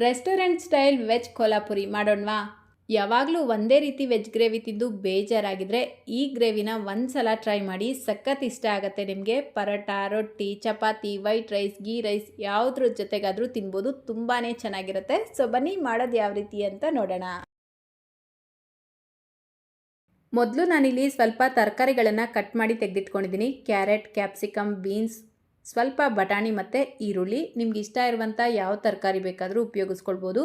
Restaurant style veg Kolhapuri ಮಾಡೋಣವಾ? ಯಾವಾಗಲೂ ಒಂದೇ ರೀತಿ ವೆಜ್ ಗ್ರೇವಿ ತಿಂದು ಬೇಜಾರಾಗಿದ್ರೆ ಈ ಗ್ರೇವಿನ ಒಂದ್ಸಲ ಟ್ರೈ ಮಾಡಿ. ಸಖತ್ ಇಷ್ಟ ಆಗುತ್ತೆ ನಿಮಗೆ. ಪರೋಟ, ರೊಟ್ಟಿ, chapati, white rice, ghee rice ಯಾವುದ್ರ ಜೊತೆಗಾದರೂ ತಿನ್ಬೋದು. ತುಂಬಾ ಚೆನ್ನಾಗಿರುತ್ತೆ. ಸೊ ಬನ್ನಿ ಮಾಡೋದು ಯಾವ ರೀತಿ ಅಂತ ನೋಡೋಣ. ಮೊದಲು ನಾನಿಲ್ಲಿ ಸ್ವಲ್ಪ ತರಕಾರಿಗಳನ್ನು ಕಟ್ ಮಾಡಿ ತೆಗೆದಿಟ್ಕೊಂಡಿದ್ದೀನಿ. ಕ್ಯಾರೆಟ್, ಕ್ಯಾಪ್ಸಿಕಮ್, ಬೀನ್ಸ್, ಸ್ವಲ್ಪ ಬಟಾಣಿ ಮತ್ತು ಈರುಳ್ಳಿ. ನಿಮ್ಗೆ ಇಷ್ಟ ಇರುವಂಥ ಯಾವ ತರಕಾರಿ ಬೇಕಾದರೂ ಉಪಯೋಗಿಸ್ಕೊಳ್ಬೋದು.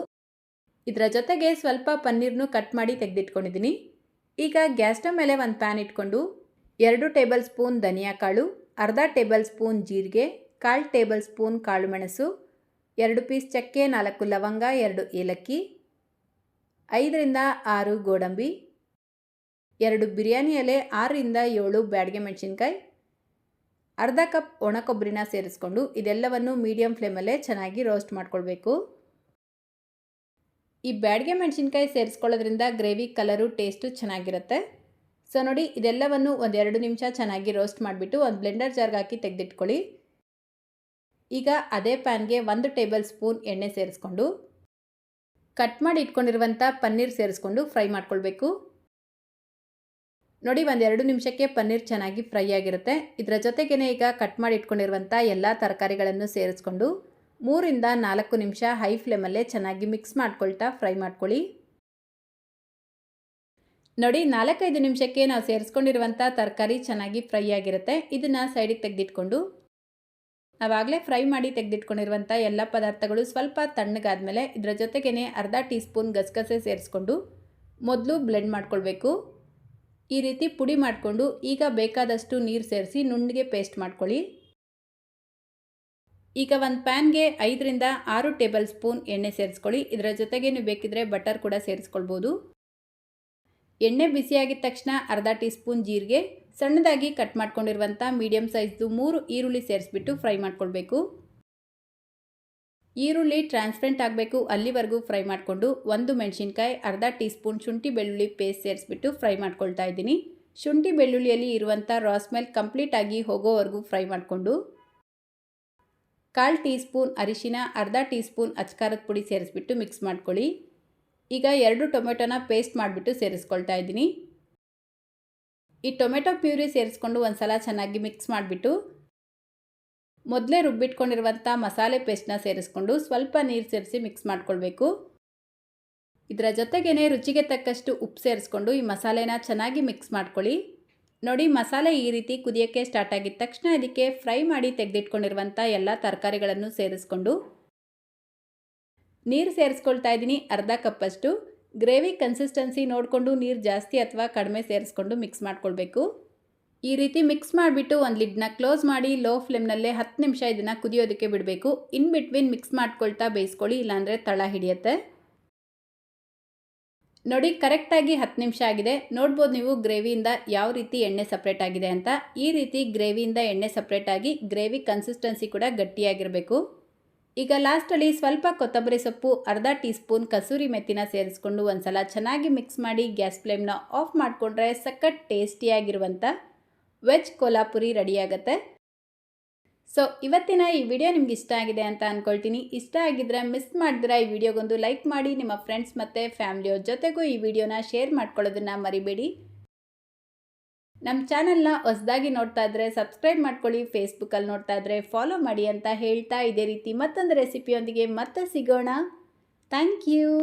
ಇದರ ಜೊತೆಗೆ ಸ್ವಲ್ಪ ಪನ್ನೀರ್ನು ಕಟ್ ಮಾಡಿ ತೆಗೆದಿಟ್ಕೊಂಡಿದ್ದೀನಿ. ಈಗ ಗ್ಯಾಸ್ ಸ್ಟವ್ ಮೇಲೆ ಒಂದು ಪ್ಯಾನ್ ಇಟ್ಕೊಂಡು 2 ಟೇಬಲ್ ಸ್ಪೂನ್ ಧನಿಯಾ ಕಾಳು, ಅರ್ಧ ಟೇಬಲ್ ಸ್ಪೂನ್ ಜೀರಿಗೆ, 1/4 ಟೇಬಲ್ ಸ್ಪೂನ್ ಕಾಳುಮೆಣಸು, 2 ಪೀಸ್ ಚಕ್ಕೆ, 4 ಲವಂಗ, 2 ಏಲಕ್ಕಿ, 5 ರಿಂದ 6 ಗೋಡಂಬಿ, 2 ಬಿರಿಯಾನಿ ಎಲೆ, 6 ರಿಂದ 7 ಬ್ಯಾಡಗೆ ಮೆಣಸಿನ್ಕಾಯಿ, ಅರ್ಧ ಕಪ್ ಒಣ ಕೊಬ್ಬರಿನ ಸೇರಿಸ್ಕೊಂಡು ಇದೆಲ್ಲವನ್ನು ಮೀಡಿಯಂ ಫ್ಲೇಮಲ್ಲೇ ಚೆನ್ನಾಗಿ ರೋಸ್ಟ್ ಮಾಡ್ಕೊಳ್ಬೇಕು. ಈ ಬ್ಯಾಡಗೆ ಮೆಣಸಿನ್ಕಾಯಿ ಸೇರಿಸ್ಕೊಳ್ಳೋದ್ರಿಂದ ಗ್ರೇವಿ ಕಲರು ಟೇಸ್ಟು ಚೆನ್ನಾಗಿರುತ್ತೆ. ಸೊ ನೋಡಿ, ಇದೆಲ್ಲವನ್ನು 1-2 ನಿಮಿಷ ಚೆನ್ನಾಗಿ ರೋಸ್ಟ್ ಮಾಡಿಬಿಟ್ಟು ಒಂದು ಬ್ಲೆಂಡರ್ ಜಾರ್ಗೆ ಹಾಕಿ ತೆಗೆದಿಟ್ಕೊಳ್ಳಿ. ಈಗ ಅದೇ ಪ್ಯಾನ್ಗೆ 1 ಟೇಬಲ್ ಸ್ಪೂನ್ ಎಣ್ಣೆ ಸೇರಿಸ್ಕೊಂಡು ಕಟ್ ಮಾಡಿ ಇಟ್ಕೊಂಡಿರುವಂಥ ಪನ್ನೀರ್ ಸೇರಿಸ್ಕೊಂಡು ಫ್ರೈ ಮಾಡ್ಕೊಳ್ಬೇಕು. ನೋಡಿ, 1-2 ನಿಮಿಷಕ್ಕೆ ಪನ್ನೀರ್ ಚೆನ್ನಾಗಿ ಫ್ರೈ ಆಗಿರುತ್ತೆ. ಇದರ ಜೊತೆಗೇ ಈಗ ಕಟ್ ಮಾಡಿ ಇಟ್ಕೊಂಡಿರುವಂಥ ಎಲ್ಲ ತರಕಾರಿಗಳನ್ನು ಸೇರಿಸ್ಕೊಂಡು 3 ರಿಂದ 4 ನಿಮಿಷ ಹೈ ಫ್ಲೇಮಲ್ಲೇ ಚೆನ್ನಾಗಿ ಮಿಕ್ಸ್ ಮಾಡ್ಕೊಳ್ತಾ ಫ್ರೈ ಮಾಡ್ಕೊಳ್ಳಿ. ನೋಡಿ, 4-5 ನಿಮಿಷಕ್ಕೆ ನಾವು ಸೇರಿಸ್ಕೊಂಡಿರುವಂಥ ತರಕಾರಿ ಚೆನ್ನಾಗಿ ಫ್ರೈ ಆಗಿರುತ್ತೆ. ಇದನ್ನು ಸೈಡಿಗೆ ತೆಗೆದಿಟ್ಕೊಂಡು ನಾವಾಗಲೇ ಫ್ರೈ ಮಾಡಿ ತೆಗೆದಿಟ್ಕೊಂಡಿರುವಂಥ ಎಲ್ಲ ಪದಾರ್ಥಗಳು ಸ್ವಲ್ಪ ತಣ್ಣಗಾದ್ಮೇಲೆ ಇದರ ಜೊತೆಗೇ ಅರ್ಧ ಟೀ ಸ್ಪೂನ್ ಗಸಗಸೆ ಸೇರಿಸ್ಕೊಂಡು ಮೊದಲು ಬ್ಲೆಂಡ್ ಮಾಡ್ಕೊಳ್ಬೇಕು. ಈ ರೀತಿ ಪುಡಿ ಮಾಡಿಕೊಂಡು ಈಗ ಬೇಕಾದಷ್ಟು ನೀರು ಸೇರಿಸಿ ನುಣ್ಣಗೆ ಪೇಸ್ಟ್ ಮಾಡ್ಕೊಳ್ಳಿ. ಈಗ ಒಂದು ಪ್ಯಾನ್ಗೆ 5 ರಿಂದ 6 ಟೇಬಲ್ ಸ್ಪೂನ್ ಎಣ್ಣೆ ಸೇರಿಸ್ಕೊಳ್ಳಿ. ಇದರ ಜೊತೆಗೆ ನೀವು ಬೇಕಿದ್ರೆ ಬಟರ್ ಕೂಡ ಸೇರಿಸ್ಕೊಳ್ಬೋದು. ಎಣ್ಣೆ ಬಿಸಿಯಾಗಿದ ತಕ್ಷಣ ಅರ್ಧ ಟೀ ಸ್ಪೂನ್ ಜೀರಿಗೆ, ಸಣ್ಣದಾಗಿ ಕಟ್ ಮಾಡ್ಕೊಂಡಿರುವಂಥ ಮೀಡಿಯಂ ಸೈಜ್ದು 3 ಈರುಳ್ಳಿ ಸೇರಿಸ್ಬಿಟ್ಟು ಫ್ರೈ ಮಾಡ್ಕೊಳ್ಬೇಕು. ಈರುಳ್ಳಿ ಟ್ರಾನ್ಸ್ಪರೆಂಟ್ ಆಗಬೇಕು ಅಲ್ಲಿವರೆಗೂ ಫ್ರೈ ಮಾಡಿಕೊಂಡು 1 ಮೆಣಸಿನ್ಕಾಯಿ, ಅರ್ಧ ಟೀ ಸ್ಪೂನ್ ಶುಂಠಿ ಬೆಳ್ಳುಳ್ಳಿ ಪೇಸ್ಟ್ ಸೇರಿಸ್ಬಿಟ್ಟು ಫ್ರೈ ಮಾಡ್ಕೊಳ್ತಾ ಇದ್ದೀನಿ. ಶುಂಠಿ ಬೆಳ್ಳುಳ್ಳಿಯಲ್ಲಿ ಇರುವಂಥ ರಾ ಸ್ಮೆಲ್ ಕಂಪ್ಲೀಟ್ ಆಗಿ ಹೋಗೋವರೆಗೂ ಫ್ರೈ ಮಾಡಿಕೊಂಡು 1/4 ಟೀ ಸ್ಪೂನ್ ಅರಿಶಿನ, ಅರ್ಧ ಟೀ ಸ್ಪೂನ್ ಅಚ್ಕಾರದ ಪುಡಿ ಸೇರಿಸ್ಬಿಟ್ಟು ಮಿಕ್ಸ್ ಮಾಡ್ಕೊಳ್ಳಿ. ಈಗ 2 ಟೊಮೆಟೊನ ಪೇಸ್ಟ್ ಮಾಡಿಬಿಟ್ಟು ಸೇರಿಸ್ಕೊಳ್ತಾ ಇದ್ದೀನಿ. ಈ ಟೊಮೆಟೊ ಪ್ಯೂರಿ ಸೇರಿಸ್ಕೊಂಡು ಒಂದ್ಸಲ ಚೆನ್ನಾಗಿ ಮಿಕ್ಸ್ ಮಾಡಿಬಿಟ್ಟು ಮೊದಲೇ ರುಬ್ಬಿಟ್ಕೊಂಡಿರುವಂಥ ಮಸಾಲೆ ಪೇಸ್ಟ್ನ ಸೇರಿಸ್ಕೊಂಡು ಸ್ವಲ್ಪ ನೀರು ಸೇರಿಸಿ ಮಿಕ್ಸ್ ಮಾಡ್ಕೊಳ್ಬೇಕು. ಇದರ ಜೊತೆಗೇ ರುಚಿಗೆ ತಕ್ಕಷ್ಟು ಉಪ್ಪು ಸೇರಿಸ್ಕೊಂಡು ಈ ಮಸಾಲೆನ ಚೆನ್ನಾಗಿ ಮಿಕ್ಸ್ ಮಾಡ್ಕೊಳ್ಳಿ. ನೋಡಿ, ಮಸಾಲೆ ಈ ರೀತಿ ಕುದಿಯೋಕ್ಕೆ ಸ್ಟಾರ್ಟ್ ಆಗಿದ ತಕ್ಷಣ ಇದಕ್ಕೆ ಫ್ರೈ ಮಾಡಿ ತೆಗೆದಿಟ್ಕೊಂಡಿರುವಂಥ ಎಲ್ಲ ತರಕಾರಿಗಳನ್ನು ಸೇರಿಸ್ಕೊಂಡು ನೀರು ಸೇರಿಸ್ಕೊಳ್ತಾ ಇದ್ದೀನಿ. ಅರ್ಧ ಕಪ್ಪಷ್ಟು. ಗ್ರೇವಿ ಕನ್ಸಿಸ್ಟೆನ್ಸಿ ನೋಡಿಕೊಂಡು ನೀರು ಜಾಸ್ತಿ ಅಥವಾ ಕಡಿಮೆ ಸೇರಿಸ್ಕೊಂಡು ಮಿಕ್ಸ್ ಮಾಡ್ಕೊಳ್ಬೇಕು. ಈ ರೀತಿ ಮಿಕ್ಸ್ ಮಾಡಿಬಿಟ್ಟು ಒಂದು ಲಿಡ್ನ ಕ್ಲೋಸ್ ಮಾಡಿ ಲೋ ಫ್ಲೇಮ್ನಲ್ಲೇ 10 ನಿಮಿಷ ಇದನ್ನು ಕುದಿಯೋದಕ್ಕೆ ಬಿಡಬೇಕು. ಇನ್ ಬಿಟ್ವೀನ್ ಮಿಕ್ಸ್ ಮಾಡ್ಕೊಳ್ತಾ ಬೇಯಿಸ್ಕೊಳ್ಳಿ, ಇಲ್ಲಾಂದರೆ ತಳ ಹಿಡಿಯುತ್ತೆ. ನೋಡಿ, ಕರೆಕ್ಟಾಗಿ 10 ನಿಮಿಷ ಆಗಿದೆ. ನೋಡ್ಬೋದು ನೀವು ಗ್ರೇವಿಯಿಂದ ಯಾವ ರೀತಿ ಎಣ್ಣೆ ಸಪ್ರೇಟ್ ಆಗಿದೆ ಅಂತ. ಈ ರೀತಿ ಗ್ರೇವಿಯಿಂದ ಎಣ್ಣೆ ಸಪ್ರೇಟ್ ಆಗಿ ಗ್ರೇವಿ ಕನ್ಸಿಸ್ಟೆನ್ಸಿ ಕೂಡ ಗಟ್ಟಿಯಾಗಿರಬೇಕು. ಈಗ ಲಾಸ್ಟಲ್ಲಿ ಸ್ವಲ್ಪ ಕೊತ್ತಂಬರಿ ಸೊಪ್ಪು, ಅರ್ಧ ಟೀ ಸ್ಪೂನ್ ಕಸೂರಿ ಮೆಥಿನ ಸೇರಿಸ್ಕೊಂಡು ಒಂದ್ಸಲ ಚೆನ್ನಾಗಿ ಮಿಕ್ಸ್ ಮಾಡಿ ಗ್ಯಾಸ್ ಫ್ಲೇಮ್ನ ಆಫ್ ಮಾಡಿಕೊಂಡ್ರೆ ಸಖತ್ ಟೇಸ್ಟಿಯಾಗಿರುವಂಥ ವೆಜ್ ಕೊಲ್ಹಾಪುರಿ ರೆಡಿಯಾಗುತ್ತೆ. ಸೊ ಇವತ್ತಿನ ಈ ವಿಡಿಯೋ ನಿಮ್ಗೆ ಇಷ್ಟ ಆಗಿದೆ ಅಂತ ಅಂದ್ಕೊಳ್ತೀನಿ. ಇಷ್ಟ ಆಗಿದ್ರೆ ಮಿಸ್ ಮಾಡಿದ್ರೆ ಈ ವಿಡಿಯೋಗೊಂದು ಲೈಕ್ ಮಾಡಿ, ನಿಮ್ಮ ಫ್ರೆಂಡ್ಸ್ ಮತ್ತು ಫ್ಯಾಮಿಲಿಯವ್ರ ಜೊತೆಗೂ ಈ ವಿಡಿಯೋನ ಶೇರ್ ಮಾಡ್ಕೊಳ್ಳೋದನ್ನು ಮರಿಬೇಡಿ. ನಮ್ಮ ಚಾನಲ್ನ ಹೊಸದಾಗಿ ನೋಡ್ತಾ ಇದ್ದರೆ ಸಬ್ಸ್ಕ್ರೈಬ್ ಮಾಡ್ಕೊಳ್ಳಿ, ಫೇಸ್ಬುಕ್ಕಲ್ಲಿ ನೋಡ್ತಾ ಇದ್ದರೆ ಫಾಲೋ ಮಾಡಿ ಅಂತ ಹೇಳ್ತಾ ಇದೇ ರೀತಿ ಮತ್ತೊಂದು ರೆಸಿಪಿಯೊಂದಿಗೆ ಮತ್ತೆ ಸಿಗೋಣ. Thank you.